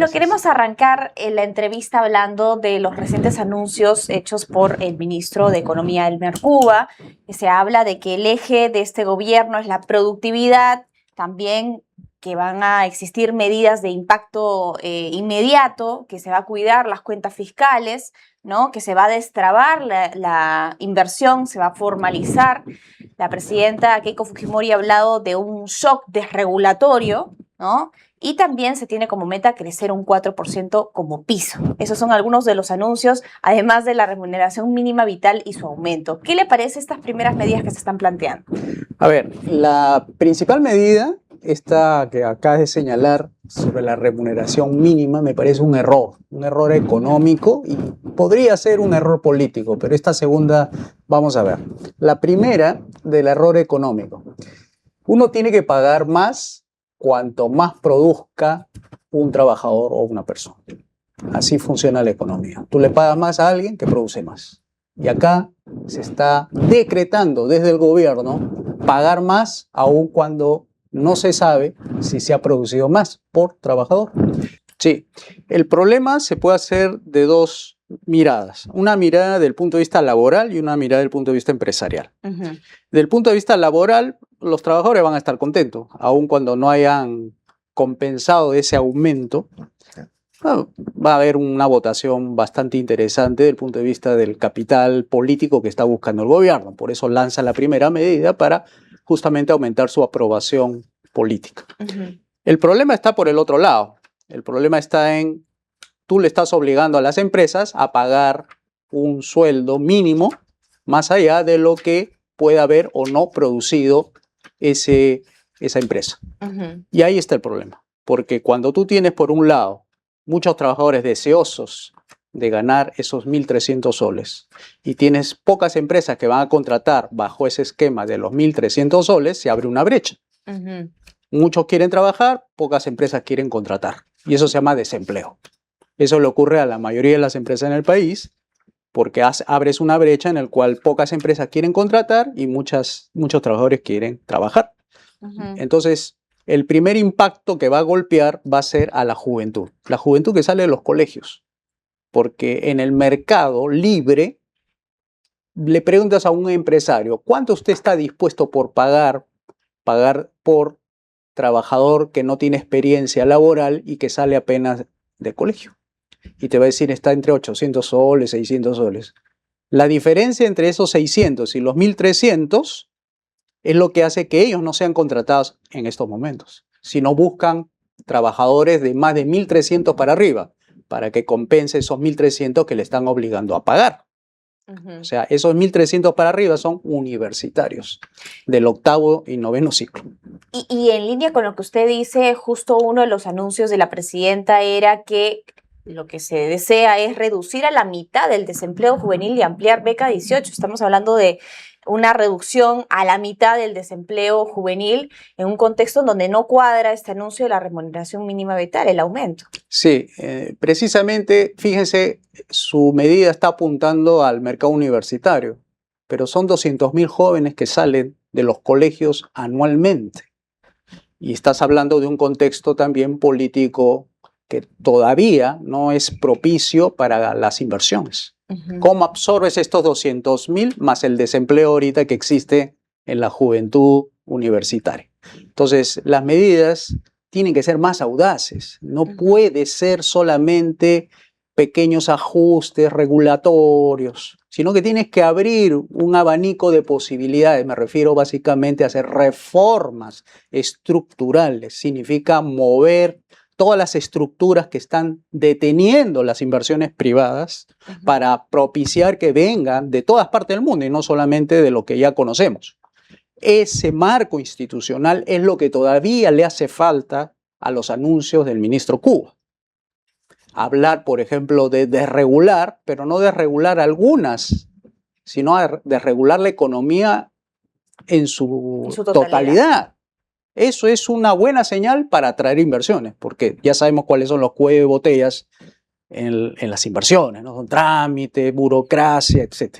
Bueno, Gracias. queremos arrancar la entrevista hablando de los recientes anuncios hechos por el ministro de Economía, Elmer Cuba, que se habla de que el eje de este gobierno es la productividad, también que van a existir medidas de impacto inmediato, que se va a cuidar las cuentas fiscales, ¿no? Que se va a destrabar la inversión, se va a formalizar. La presidenta Keiko Fujimori ha hablado de un shock desregulatorio, ¿no? Y también se tiene como meta crecer un 4% como piso. Esos son algunos de los anuncios, además de la remuneración mínima vital y su aumento. ¿Qué le parece estas primeras medidas que se están planteando? A ver, la principal medida, esta que acabas de señalar sobre la remuneración mínima, me parece un error económico y podría ser un error político, pero esta segunda, vamos a ver. La primera del error económico. Uno tiene que pagar más cuanto más produzca un trabajador o una persona. Así funciona la economía. Tú le pagas más a alguien que produce más. Y acá se está decretando desde el gobierno pagar más aun cuando no se sabe si se ha producido más por trabajador. Sí, el problema se puede hacer de dos miradas. Una mirada del punto de vista laboral y una mirada del punto de vista empresarial. Del punto de vista laboral, los trabajadores van a estar contentos, aun cuando no hayan compensado ese aumento. Va a haber una votación bastante interesante desde el punto de vista del capital político que está buscando el gobierno. Por eso lanza la primera medida para justamente aumentar su aprobación política. El problema está por el otro lado. El problema está en, tú le estás obligando a las empresas a pagar un sueldo mínimo más allá de lo que pueda haber o no producido esa empresa. Y ahí está el problema. Porque cuando tú tienes por un lado muchos trabajadores deseosos de ganar esos 1.300 soles y tienes pocas empresas que van a contratar bajo ese esquema de los 1.300 soles, se abre una brecha. Muchos quieren trabajar, pocas empresas quieren contratar y eso se llama desempleo. Eso le ocurre a la mayoría de las empresas en el país porque abres una brecha en la cual pocas empresas quieren contratar y muchos trabajadores quieren trabajar. Entonces, el primer impacto que va a golpear va a ser a la juventud que sale de los colegios, porque en el mercado libre le preguntas a un empresario, ¿cuánto usted está dispuesto por pagar por trabajador que no tiene experiencia laboral y que sale apenas de colegio? Y te va a decir, está entre 800 soles, 600 soles. La diferencia entre esos 600 y los 1.300 es lo que hace que ellos no sean contratados en estos momentos, sino buscan trabajadores de más de 1.300 para arriba, para que compense esos 1.300 que le están obligando a pagar. O sea, esos 1.300 para arriba son universitarios del 8º y 9º ciclo. Y en línea con lo que usted dice, justo uno de los anuncios de la presidenta era que lo que se desea es reducir a la mitad el desempleo juvenil y ampliar beca 18. Estamos hablando de una reducción a la mitad del desempleo juvenil en un contexto en donde no cuadra este anuncio de la remuneración mínima vital, el aumento. Sí, precisamente, fíjense, su medida está apuntando al mercado universitario, pero son 200.000 jóvenes que salen de los colegios anualmente. Y estás hablando de un contexto también político que todavía no es propicio para las inversiones. ¿Cómo absorbes estos 200.000 más el desempleo ahorita que existe en la juventud universitaria? Entonces, las medidas tienen que ser más audaces. No puede ser solamente pequeños ajustes regulatorios, sino que tienes que abrir un abanico de posibilidades. Me refiero básicamente a hacer reformas estructurales. Significa mover todas las estructuras que están deteniendo las inversiones privadas para propiciar que vengan de todas partes del mundo y no solamente de lo que ya conocemos. Ese marco institucional es lo que todavía le hace falta a los anuncios del ministro Cuba. Hablar, por ejemplo, de desregular, pero no desregular algunas, sino desregular la economía en su totalidad. Eso es una buena señal para atraer inversiones, porque ya sabemos cuáles son los cuellos de botellas en las inversiones, ¿no? Son trámite, burocracia, etc.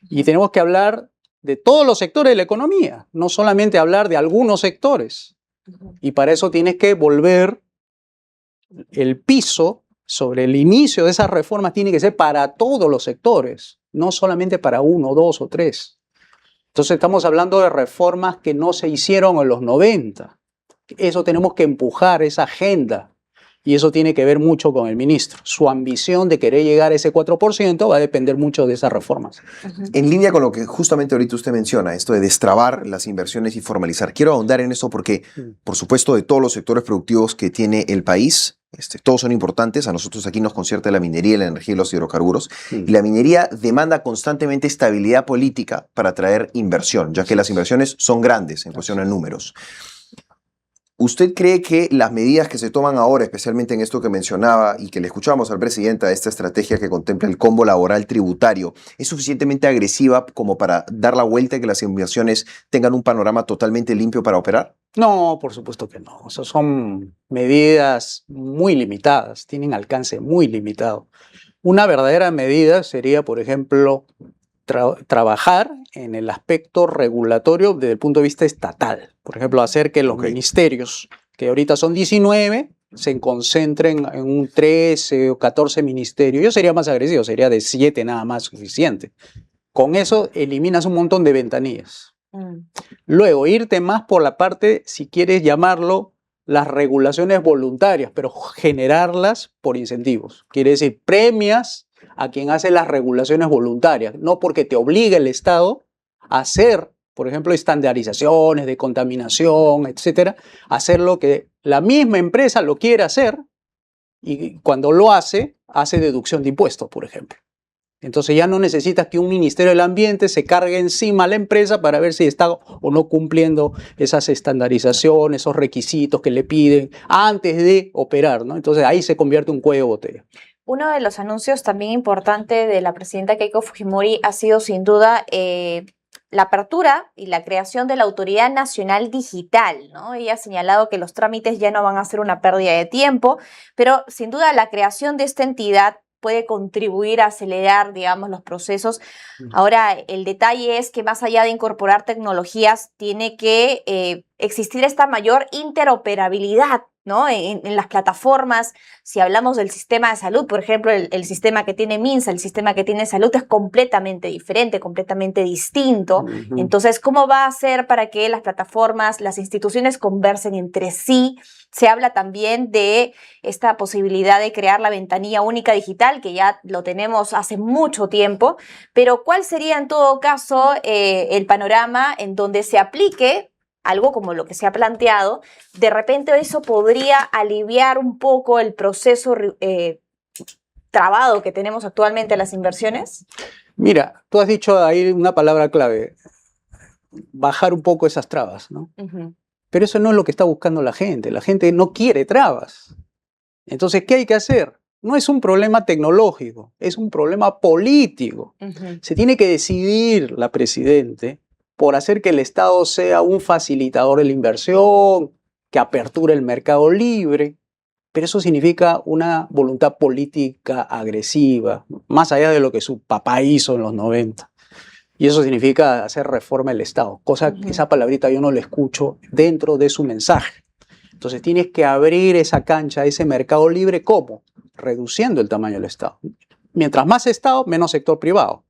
Y tenemos que hablar de todos los sectores de la economía, no solamente hablar de algunos sectores. Y para eso tienes que volver el piso sobre el inicio de esas reformas tiene que ser para todos los sectores, no solamente para uno, dos o tres. Entonces estamos hablando de reformas que no se hicieron en los 90. Eso tenemos que empujar, esa agenda. Y eso tiene que ver mucho con el ministro. Su ambición de querer llegar a ese 4% va a depender mucho de esas reformas. En línea con lo que justamente ahorita usted menciona, esto de destrabar las inversiones y formalizar. Quiero ahondar en eso porque, por supuesto, de todos los sectores productivos que tiene el país, todos son importantes. A nosotros aquí nos concierne la minería, la energía y los hidrocarburos. Y la minería demanda constantemente estabilidad política para atraer inversión, ya que las inversiones son grandes en cuestión de números. ¿Usted cree que las medidas que se toman ahora, especialmente en esto que mencionaba y que le escuchamos al presidente, a esta estrategia que contempla el combo laboral tributario, es suficientemente agresiva como para dar la vuelta y que las inversiones tengan un panorama totalmente limpio para operar? No, por supuesto que no. Esas son medidas muy limitadas, tienen alcance muy limitado. Una verdadera medida sería, por ejemplo, trabajar en el aspecto regulatorio desde el punto de vista estatal. Por ejemplo, hacer que los ministerios, que ahorita son 19, se concentren en un 13 o 14 ministerios. Yo sería más agresivo, sería de 7 nada más suficiente. Con eso eliminas un montón de ventanillas. Luego, irte más por la parte, si quieres llamarlo, las regulaciones voluntarias, pero generarlas por incentivos. Quiere decir, premias a quien hace las regulaciones voluntarias, no porque te obligue el Estado a hacer, por ejemplo, estandarizaciones de contaminación, etcétera, hacer lo que la misma empresa lo quiere hacer y cuando lo hace deducción de impuestos, por ejemplo. Entonces ya no necesitas que un Ministerio del Ambiente se cargue encima a la empresa para ver si está o no cumpliendo esas estandarizaciones, esos requisitos que le piden antes de operar, ¿no? Entonces ahí se convierte en un cuello de botella. Uno de los anuncios también importantes de la presidenta Keiko Fujimori ha sido sin duda la apertura y la creación de la Autoridad Nacional Digital, ¿no? Ella ha señalado que los trámites ya no van a ser una pérdida de tiempo, pero sin duda la creación de esta entidad puede contribuir a acelerar, digamos, los procesos. Ahora, el detalle es que más allá de incorporar tecnologías, tiene que existir esta mayor interoperabilidad, ¿no? En las plataformas. Si hablamos del sistema de salud, por ejemplo, el sistema que tiene MINSA, el sistema que tiene salud es completamente diferente, completamente distinto. Entonces, ¿cómo va a ser para que las plataformas, las instituciones conversen entre sí? Se habla también de esta posibilidad de crear la ventanilla única digital, que ya lo tenemos hace mucho tiempo, pero ¿cuál sería en todo caso el panorama en donde se aplique algo como lo que se ha planteado? De repente eso podría aliviar un poco el proceso trabado que tenemos actualmente en las inversiones. Mira, tú has dicho ahí una palabra clave, bajar un poco esas trabas, ¿no? Pero eso no es lo que está buscando la gente no quiere trabas. Entonces, ¿qué hay que hacer? No es un problema tecnológico, es un problema político. Se tiene que decidir la presidente por hacer que el Estado sea un facilitador de la inversión, que aperture el mercado libre, pero eso significa una voluntad política agresiva, más allá de lo que su papá hizo en los 90. Y eso significa hacer reforma del Estado, cosa que esa palabrita yo no la escucho dentro de su mensaje. Entonces tienes que abrir esa cancha, ese mercado libre, ¿cómo? Reduciendo el tamaño del Estado. Mientras más Estado, menos sector privado.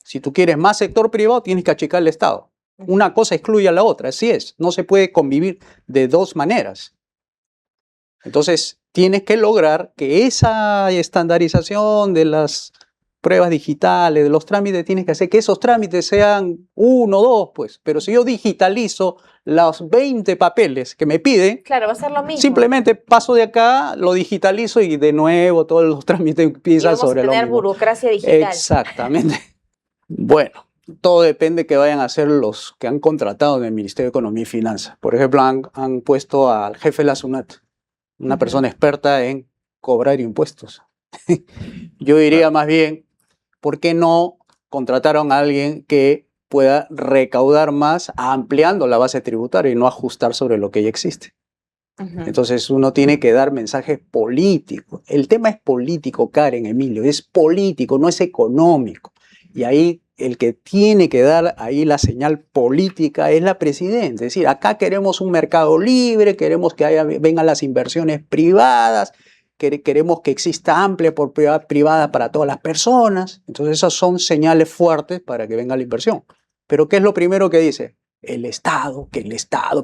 Si tú quieres más sector privado, tienes que achicar el Estado. Una cosa excluye a la otra, así es. No se puede convivir de dos maneras. Entonces, tienes que lograr que esa estandarización de las pruebas digitales, de los trámites, tienes que hacer que esos trámites sean 1 o 2, pues. Pero si yo digitalizo los 20 papeles que me piden, claro, va a ser lo mismo. Simplemente paso de acá, lo digitalizo y de nuevo todos los trámites empiezan sobre lo mismo. Vamos a tener burocracia digital. Exactamente. Bueno, todo depende que vayan a hacer los que han contratado en el Ministerio de Economía y Finanzas. Por ejemplo, han puesto al jefe de la SUNAT, una persona experta en cobrar impuestos. Yo diría más bien, ¿por qué no contrataron a alguien que pueda recaudar más ampliando la base tributaria y no ajustar sobre lo que ya existe? Entonces uno tiene que dar mensajes políticos. El tema es político, Karen, Emilio, es político, no es económico. Y ahí el que tiene que dar ahí la señal política es la presidenta. Es decir, acá queremos un mercado libre, queremos que vengan las inversiones privadas, queremos que exista amplia propiedad privada para todas las personas. Entonces esas son señales fuertes para que venga la inversión. Pero ¿qué es lo primero que dice? El Estado, que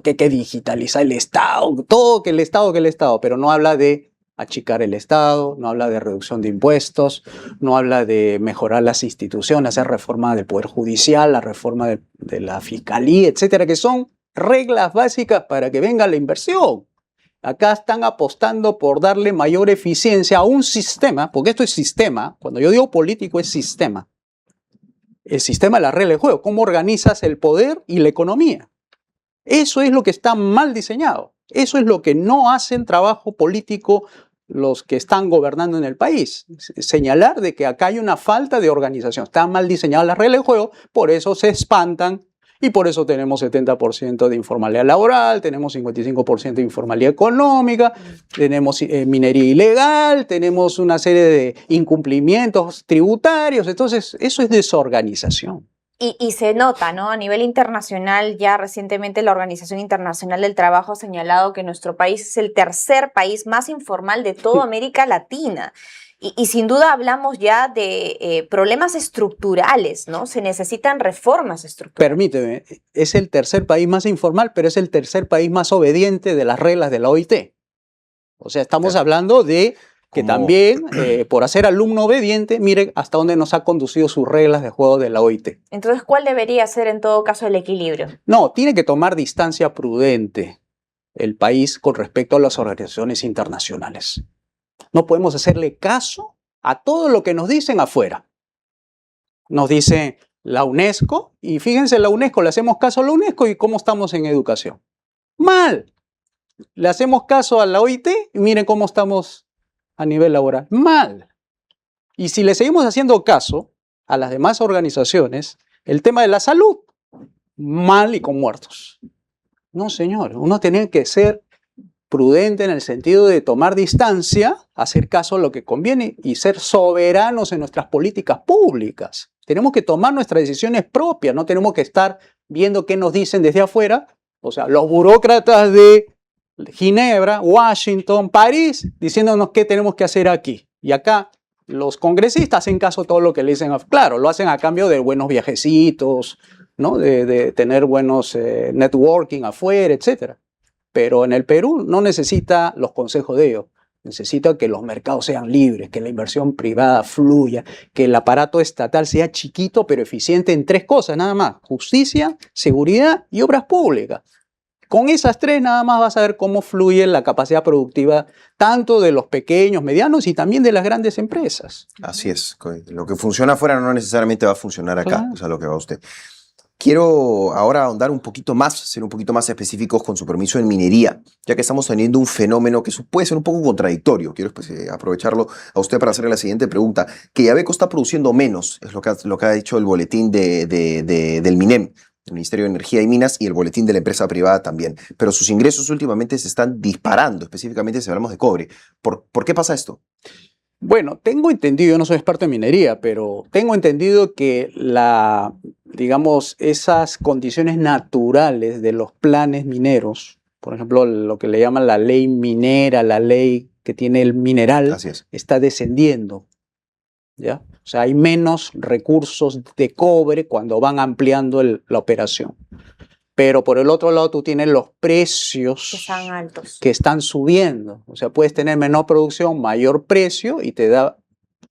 hay que digitalizar el Estado, todo que el Estado, pero no habla de achicar el Estado, no habla de reducción de impuestos, no habla de mejorar las instituciones, hacer reforma del Poder Judicial, la reforma de la Fiscalía, etcétera, que son reglas básicas para que venga la inversión. Acá están apostando por darle mayor eficiencia a un sistema, porque esto es sistema, cuando yo digo político es sistema. El sistema de la regla de juego, cómo organizas el poder y la economía. Eso es lo que está mal diseñado. Eso es lo que no hacen trabajo político los que están gobernando en el país. Señalar de que acá hay una falta de organización. Están mal diseñadas las reglas de juego, por eso se espantan y por eso tenemos 70% de informalidad laboral, tenemos 55% de informalidad económica, tenemos minería ilegal, tenemos una serie de incumplimientos tributarios. Entonces, eso es desorganización. Y se nota, ¿no? A nivel internacional, ya recientemente la Organización Internacional del Trabajo ha señalado que nuestro país es el tercer país más informal de toda América Latina. Y sin duda hablamos ya de problemas estructurales, ¿no? Se necesitan reformas estructurales. Permíteme, es el tercer país más informal, pero es el tercer país más obediente de las reglas de la OIT. O sea, estamos hablando de que también, por hacer alumno obediente, miren hasta dónde nos ha conducido sus reglas de juego de la OIT. Entonces, ¿cuál debería ser en todo caso el equilibrio? No, tiene que tomar distancia prudente el país con respecto a las organizaciones internacionales. No podemos hacerle caso a todo lo que nos dicen afuera. Nos dice la UNESCO, y fíjense, la UNESCO, le hacemos caso a la UNESCO y cómo estamos en educación. Mal. Le hacemos caso a la OIT y miren cómo estamos a nivel laboral. Mal. Y si le seguimos haciendo caso a las demás organizaciones, el tema de la salud, mal y con muertos. No, señor, uno tiene que ser prudente en el sentido de tomar distancia, hacer caso a lo que conviene y ser soberanos en nuestras políticas públicas. Tenemos que tomar nuestras decisiones propias, no tenemos que estar viendo qué nos dicen desde afuera. O sea, los burócratas de Ginebra, Washington, París, diciéndonos qué tenemos que hacer aquí. Y acá los congresistas hacen caso a todo lo que le dicen. Claro, lo hacen a cambio de buenos viajecitos, ¿no? de tener buenos networking afuera, etc. Pero en el Perú no necesita los consejos de ellos. Necesita que los mercados sean libres, que la inversión privada fluya, que el aparato estatal sea chiquito pero eficiente en tres cosas nada más: justicia, seguridad y obras públicas. Con esas tres nada más vas a ver cómo fluye la capacidad productiva tanto de los pequeños, medianos y también de las grandes empresas. Así es. Lo que funciona afuera no necesariamente va a funcionar acá. Claro. O sea, lo que va usted. Quiero ahora ahondar un poquito más, ser un poquito más específicos con su permiso en minería, ya que estamos teniendo un fenómeno que puede ser un poco contradictorio. Quiero aprovecharlo a usted para hacerle la siguiente pregunta. Que Yabeco está produciendo menos, es lo que ha dicho el boletín del MINEM, el Ministerio de Energía y Minas, y el boletín de la empresa privada también. Pero sus ingresos últimamente se están disparando, específicamente si hablamos de cobre. ¿Por qué pasa esto? Bueno, tengo entendido, yo no soy experto en minería, pero tengo entendido que digamos, esas condiciones naturales de los planes mineros, por ejemplo, lo que le llaman la ley minera, la ley que tiene el mineral, Así es. está descendiendo, ¿ya? O sea, hay menos recursos de cobre cuando van ampliando la operación. Pero por el otro lado tú tienes los precios Que están altos. que están subiendo. O sea, puedes tener menor producción, mayor precio y te da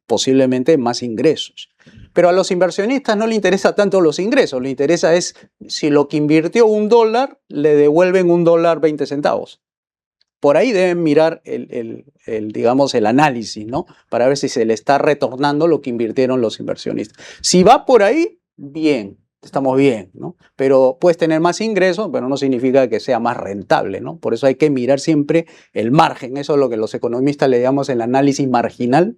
posiblemente más ingresos. Pero a los inversionistas no les interesa tanto los ingresos, les interesa es si lo que invirtió $1 le devuelven $1.20 centavos. Por ahí deben mirar digamos, el análisis, ¿no? Para ver si se le está retornando lo que invirtieron los inversionistas. Si va por ahí, bien. Estamos bien, ¿no? Pero puedes tener más ingresos, pero no significa que sea más rentable, ¿no? Por eso hay que mirar siempre el margen. Eso es lo que los economistas le llamamos el análisis marginal,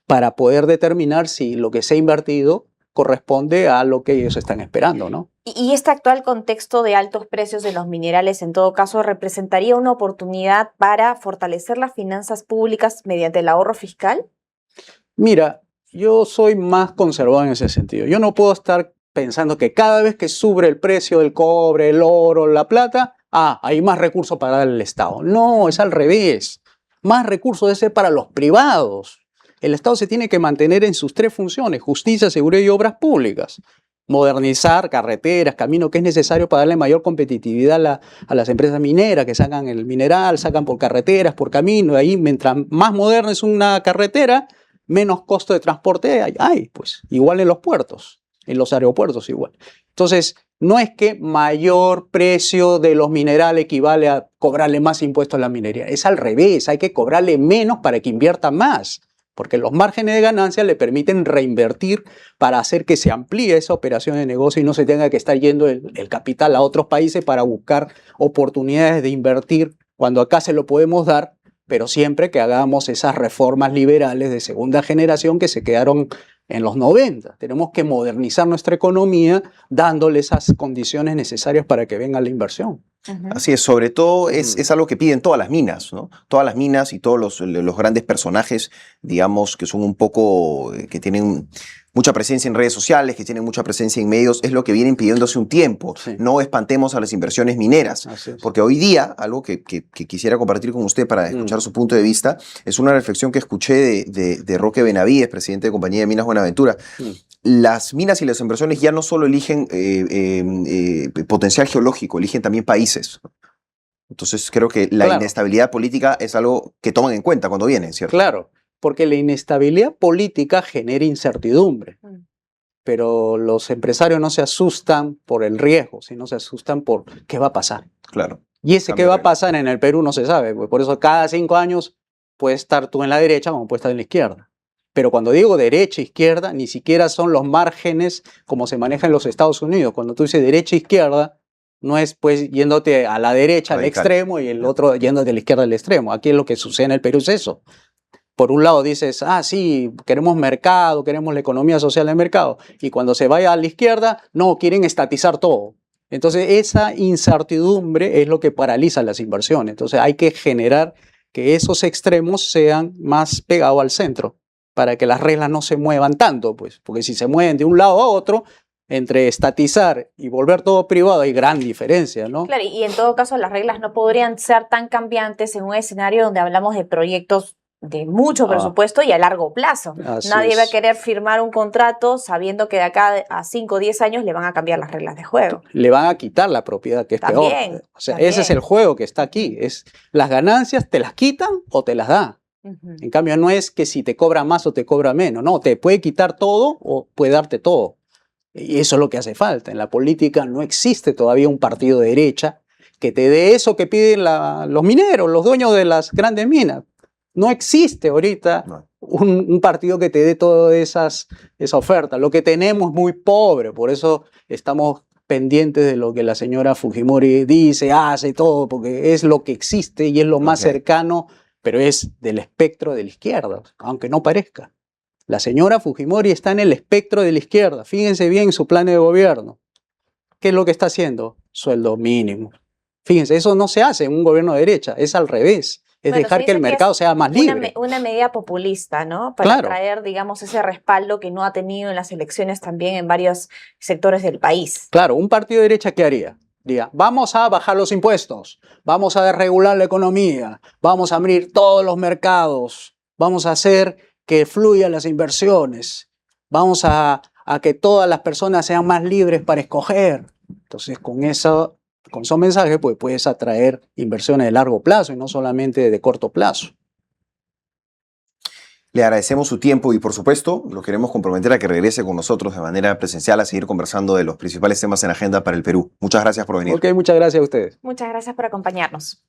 para poder determinar si lo que se ha invertido corresponde a lo que ellos están esperando, ¿no? ¿Y este actual contexto de altos precios de los minerales, en todo caso, representaría una oportunidad para fortalecer las finanzas públicas mediante el ahorro fiscal? Mira, Yo soy más conservador en ese sentido. Yo no puedo estar pensando que cada vez que sube el precio del cobre, el oro, la plata, hay más recursos para darle al Estado. No, es al revés. Más recursos debe ser para los privados. El Estado se tiene que mantener en sus 3 funciones: justicia, seguridad y obras públicas. Modernizar carreteras, caminos, que es necesario para darle mayor competitividad a las empresas mineras que sacan el mineral, sacan por carreteras, por camino. Ahí, mientras más moderna es una carretera, menos costo de transporte hay, pues. Igual en los puertos, en los aeropuertos igual. Entonces, no es que mayor precio de los minerales equivale a cobrarle más impuestos a la minería. Es al revés, hay que cobrarle menos para que invierta más. Porque los márgenes de ganancia le permiten reinvertir para hacer que se amplíe esa operación de negocio y no se tenga que estar yendo el capital a otros países para buscar oportunidades de invertir cuando acá se lo podemos dar, pero siempre que hagamos esas reformas liberales de segunda generación que se quedaron en los 90. Tenemos que modernizar nuestra economía dándole esas condiciones necesarias para que venga la inversión. Así es, sobre todo es algo que piden todas las minas, ¿no? Todas las minas y todos los grandes personajes, digamos, que son un poco, que tienen mucha presencia en redes sociales, que tienen mucha presencia en medios, es lo que vienen pidiendo hace un tiempo. Sí. No espantemos a las inversiones mineras. Porque hoy día, algo que quisiera compartir con usted para escuchar su punto de vista, es una reflexión que escuché de Roque Benavides, presidente de Compañía de Minas Buenaventura. Las minas y las inversiones ya no solo eligen potencial geológico, eligen también países. Entonces creo que la inestabilidad política es algo que toman en cuenta cuando vienen, ¿cierto? Claro, porque la inestabilidad política genera incertidumbre. Pero los empresarios no se asustan por el riesgo, sino se asustan por qué va a pasar. Claro. Y ese qué va a pasar en el Perú no se sabe. Pues por eso cada 5 años puedes estar tú en la derecha como puedes estar en la izquierda. Pero cuando digo derecha, izquierda, ni siquiera son los márgenes como se maneja en los Estados Unidos. Cuando tú dices derecha, izquierda, no es pues yéndote a la derecha, al extremo, y el otro yéndote a la izquierda, al extremo. Aquí lo que sucede en el Perú es eso. Por un lado dices, sí, queremos mercado, queremos la economía social de mercado. Y cuando se vaya a la izquierda, no, quieren estatizar todo. Entonces esa incertidumbre es lo que paraliza las inversiones. Entonces hay que generar que esos extremos sean más pegados al centro, para que las reglas no se muevan tanto, pues, porque si se mueven de un lado a otro, entre estatizar y volver todo privado hay gran diferencia, ¿no? Claro, y en todo caso las reglas no podrían ser tan cambiantes en un escenario donde hablamos de proyectos de mucho presupuesto y a largo plazo. Nadie va a querer firmar un contrato sabiendo que de acá a 5 o 10 años le van a cambiar las reglas de juego. Le van a quitar la propiedad, que es peor. O sea, ese es el juego que está aquí. Es las ganancias te las quitan o te las dan. En cambio, no es que si te cobra más o te cobra menos. No, te puede quitar todo o puede darte todo. Y eso es lo que hace falta. En la política no existe todavía un partido de derecha que te dé eso que piden los mineros, los dueños de las grandes minas. No existe ahorita un partido que te dé toda esa oferta. Lo que tenemos es muy pobre, por eso estamos pendientes de lo que la señora Fujimori dice, hace todo, porque es lo que existe y es lo más cercano, pero es del espectro de la izquierda, aunque no parezca. La señora Fujimori está en el espectro de la izquierda. Fíjense bien su plan de gobierno. ¿Qué es lo que está haciendo? Sueldo mínimo. Fíjense, eso no se hace en un gobierno de derecha, es al revés. Es dejar que el mercado sea más libre. Una medida populista, ¿no? Para traer, digamos, ese respaldo que no ha tenido en las elecciones también en varios sectores del país. Claro, un partido de derecha, ¿qué haría? Diría, vamos a bajar los impuestos, vamos a desregular la economía, vamos a abrir todos los mercados, vamos a hacer que fluyan las inversiones, vamos a que todas las personas sean más libres para escoger. Entonces, con esos mensajes, pues puedes atraer inversiones de largo plazo y no solamente de corto plazo. Le agradecemos su tiempo y, por supuesto, lo queremos comprometer a que regrese con nosotros de manera presencial a seguir conversando de los principales temas en agenda para el Perú. Muchas gracias por venir. Ok, muchas gracias a ustedes. Muchas gracias por acompañarnos.